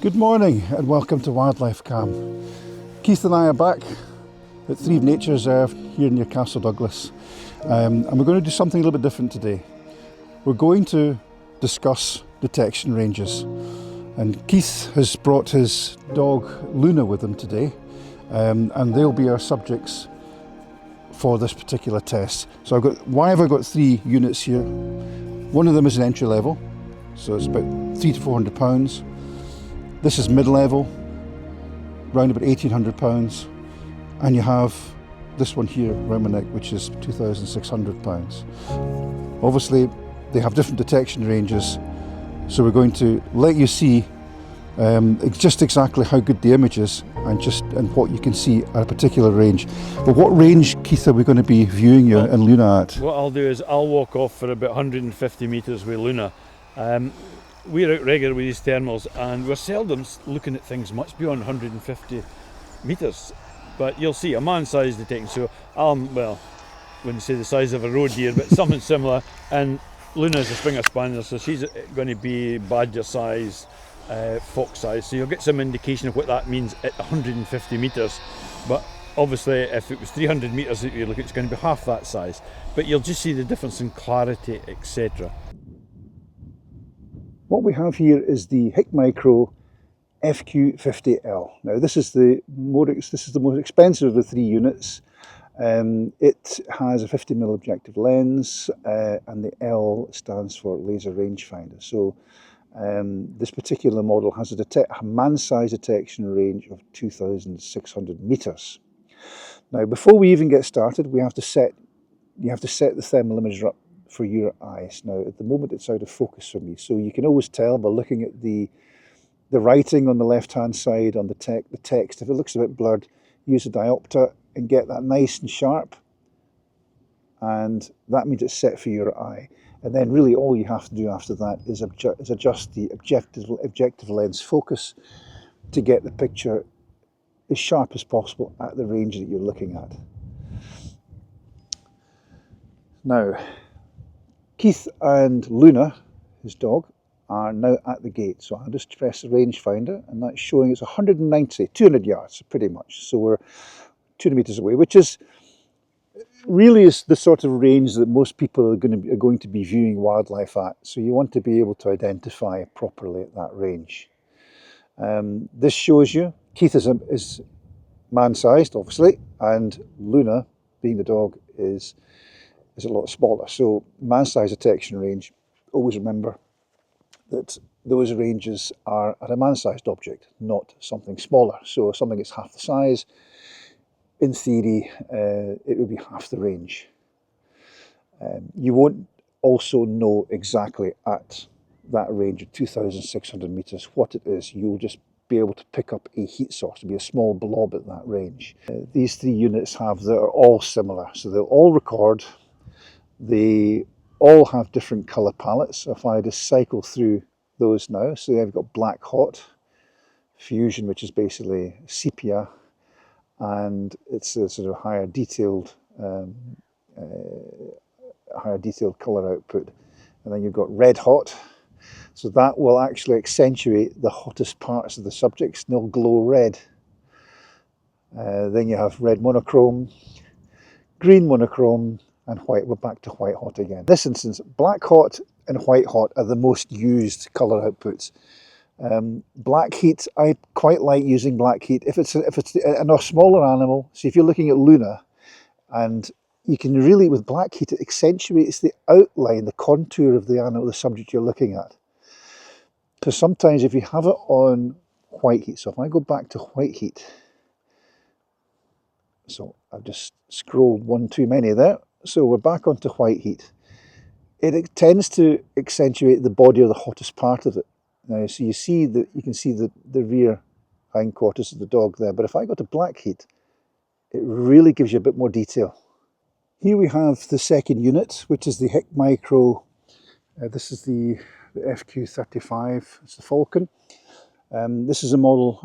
Good morning and welcome to WildlifeCam. Keith and I are back at Threave Nature Reserve here near Castle Douglas, and we're going to do something a little bit different today. We're going to discuss detection ranges, and Keith has brought his dog Luna with him today, and they'll be our subjects for this particular test. So why have I got three units here? One of them is an entry level, so it's about £300 to £400. This is mid-level, around about £1,800, and you have this one here around my neck, which is £2,600. Obviously, they have different detection ranges, so we're going to let you see just exactly how good the image is and what you can see at a particular range. But what range, Keith, are we going to be viewing you and Luna at? What I'll do is I'll walk off for about 150 metres with Luna. We're out regular with these thermals and we're seldom looking at things much beyond 150 metres, but you'll see a man-sized detection. So well, wouldn't say the size of a roe deer, but something similar. And Luna's a Springer Spaniel, so she's going to be badger size, fox size, so you'll get some indication of what that means at 150 metres. But obviously if it was 300 metres that you're looking, it's going to be half that size, but you'll just see the difference in clarity, etc. What we have here is the HIKMICRO FQ50L. Now this is the most expensive of the three units. It has a 50mm objective lens, and the L stands for laser rangefinder. So this particular model has a man-sized detection range of 2,600 metres. Now, before we even get started, you have to set the thermal imager up for your eyes. Now, at the moment, it's out of focus for me, so you can always tell by looking at the writing on the left-hand side on the text. If it looks a bit blurred, use a diopter and get that nice and sharp, and that means it's set for your eye. And then really all you have to do after that is adjust the objective lens focus to get the picture as sharp as possible at the range that you're looking at. Now, Keith and Luna, his dog, are now at the gate. So I'll just press the rangefinder, and that's showing it's 200 yards pretty much. So we're 200 metres away, which is really is the sort of range that most people are going to be viewing wildlife at. So you want to be able to identify properly at that range. This shows you Keith is man-sized, obviously, and Luna, being the dog, is a lot smaller. So man-sized detection range, always remember that those ranges are at a man-sized object, not something smaller. So if something is half the size, in theory, it would be half the range. You won't also know exactly at that range of 2,600 metres what it is. You'll just be able to pick up a heat source, to be a small blob at that range. These three units are all similar, so they'll all record. They all have different colour palettes. So if I just cycle through those now, so I've got black hot, fusion, which is basically sepia, and it's a sort of higher detailed colour output. And then you've got red hot, so that will actually accentuate the hottest parts of the subjects, and they'll glow red. Then you have red monochrome, green monochrome, and white. We're back to white hot again. In this instance, black hot and white hot are the most used colour outputs. Black heat, I quite like using black heat if it's a smaller animal. So if you're looking at Luna, and you can really, with black heat, it accentuates the outline, the contour of the animal, the subject you're looking at. So sometimes if you have it on white heat, so if I go back to white heat, so I've just scrolled one too many there. So we're back onto white heat. It tends to accentuate the body or the hottest part of it. Now, so you can see the rear hindquarters of the dog there. But if I go to black heat, it really gives you a bit more detail. Here we have the second unit, which is the HIKMICRO. This is the FQ35. It's the Falcon. This is a model.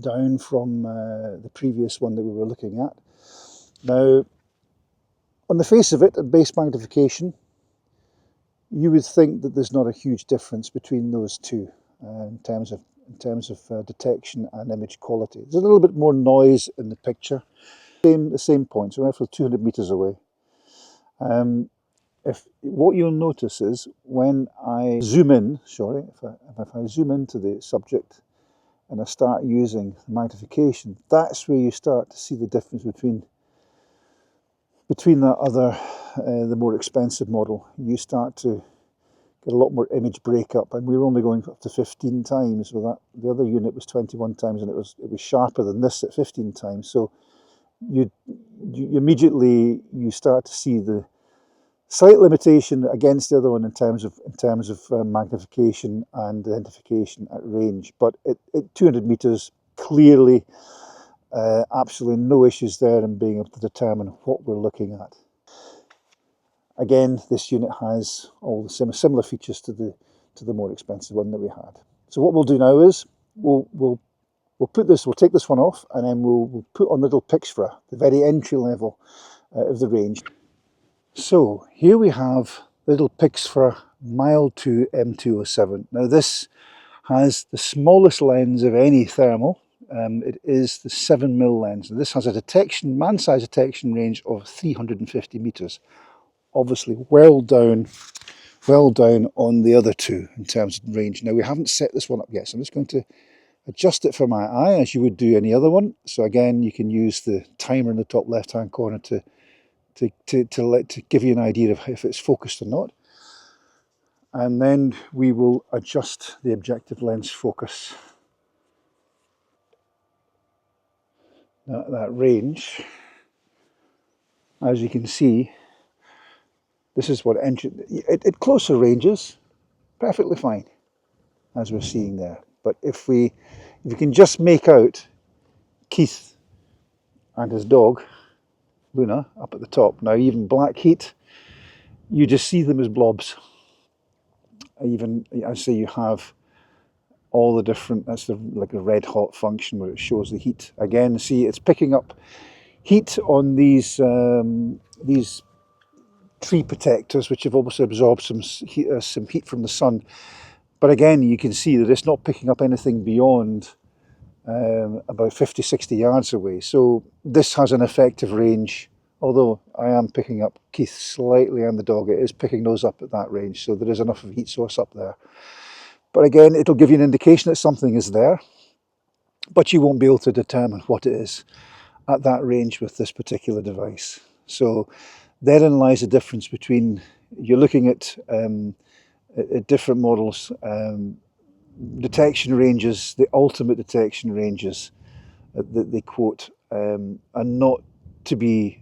Down from the previous one that we were looking at. Now, on the face of it, at base magnification, you would think that there's not a huge difference between those two in terms of in terms of detection and image quality. There's a little bit more noise in the picture. The same point, so we're roughly 200 meters away. What you'll notice is when I zoom in, if I zoom into the subject and I start using magnification, that's where you start to see the difference between that other, the more expensive model. You start to get a lot more image breakup, and we were only going up to 15 times with that. The other unit was 21 times, and it was sharper than this at 15 times. So you immediately start to see the slight limitation against the other one in terms of magnification and identification at range. But at 200 meters, clearly, absolutely no issues there in being able to determine what we're looking at. Again, this unit has all the similar features to the more expensive one that we had. So what we'll do now is we'll take this one off, and then we'll put on the little Pixfra, the very entry level of the range. So here we have the little Pixfra Mile M207. Now this has the smallest lens of any thermal. It is the 7mm lens. Now this has a man-size detection range of 350 meters. Obviously well down on the other two in terms of range. Now we haven't set this one up yet, so I'm just going to adjust it for my eye as you would do any other one. So again, you can use the timer in the top left hand corner to give you an idea of if it's focused or not. And then we will adjust the objective lens focus. Now at that range, as you can see, this is what at closer ranges, perfectly fine, as we're seeing there. But if you can just make out Keith and his dog, Luna, up at the top. Now even black heat, you just see them as blobs. Even, I say, you have all the different, that's like a red hot function where it shows the heat. Again, see, it's picking up heat on these tree protectors, which have obviously absorbed some heat from the sun. But again, you can see that it's not picking up anything beyond about 50-60 yards away. So this has an effective range, although I am picking up Keith slightly and the dog, it is picking those up at that range, so there is enough of a heat source up there. But again, it'll give you an indication that something is there, but you won't be able to determine what it is at that range with this particular device. So therein lies the difference between, you're looking at different models, detection ranges, the ultimate detection ranges that they quote are not to be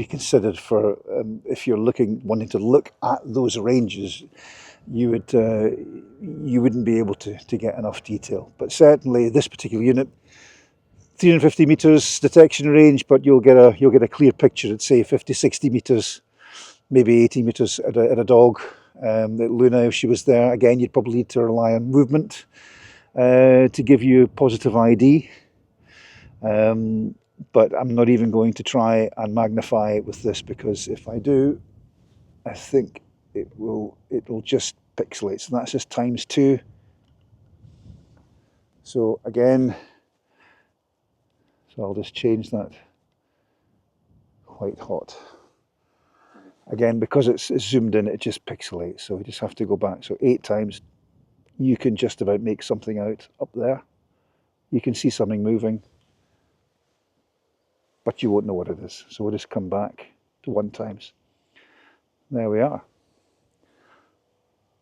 considered for if you're wanting to look at those ranges. You wouldn't be able to get enough detail. But certainly this particular unit, 350 meters detection range, but you'll get a clear picture at say 50-60 meters, maybe 80 meters at a dog. Luna, if she was there, again, you'd probably need to rely on movement to give you positive ID. But I'm not even going to try and magnify it with this, because if I do, I think it'll just pixelate. So that's just ×2. So again, so I'll just change that white hot. Again, because it's zoomed in, it just pixelates, so we just have to go back. So 8 times, you can just about make something out up there. You can see something moving, but you won't know what it is. So we'll just come back to 1 times. There we are.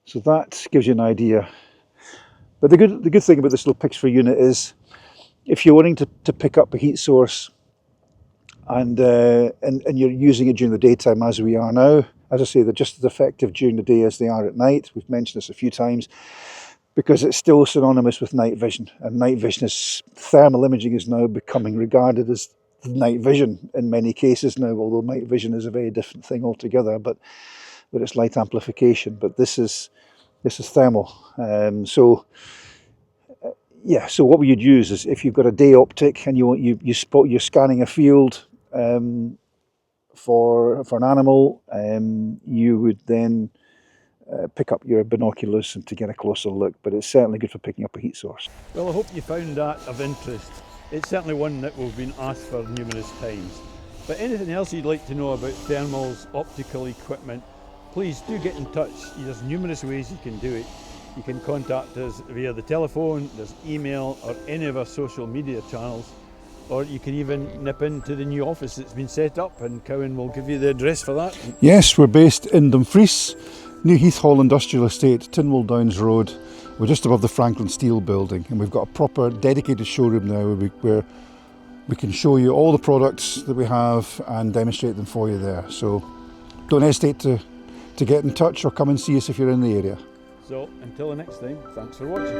So that gives you an idea. But the good thing about this little Pixfra unit is, if you're wanting to pick up a heat source and you're using it during the daytime, as we are now, as I say, they're just as effective during the day as they are at night. We've mentioned this a few times, because it's still synonymous with night vision, and night vision thermal imaging is now becoming regarded as night vision in many cases now, although night vision is a very different thing altogether, but it's light amplification. But this is thermal. Yeah, so what you'd use is, if you've got a day optic and you're scanning a field for an animal, you would then pick up your binoculars and to get a closer look, but it's certainly good for picking up a heat source. Well, I hope you found that of interest. It's certainly one that we've been asked for numerous times. But anything else you'd like to know about thermals, optical equipment, please do get in touch. There's numerous ways you can do it. You can contact us via the telephone, there's email, or any of our social media channels, or you can even nip into the new office that's been set up, and Cowan will give you the address for that. Yes, we're based in Dumfries, New Heath Hall Industrial Estate, Tynwald Downs Road. We're just above the Franklin Steel building, and we've got a proper dedicated showroom now where we can show you all the products that we have and demonstrate them for you there. So don't hesitate to get in touch or come and see us if you're in the area. So until the next time, thanks for watching.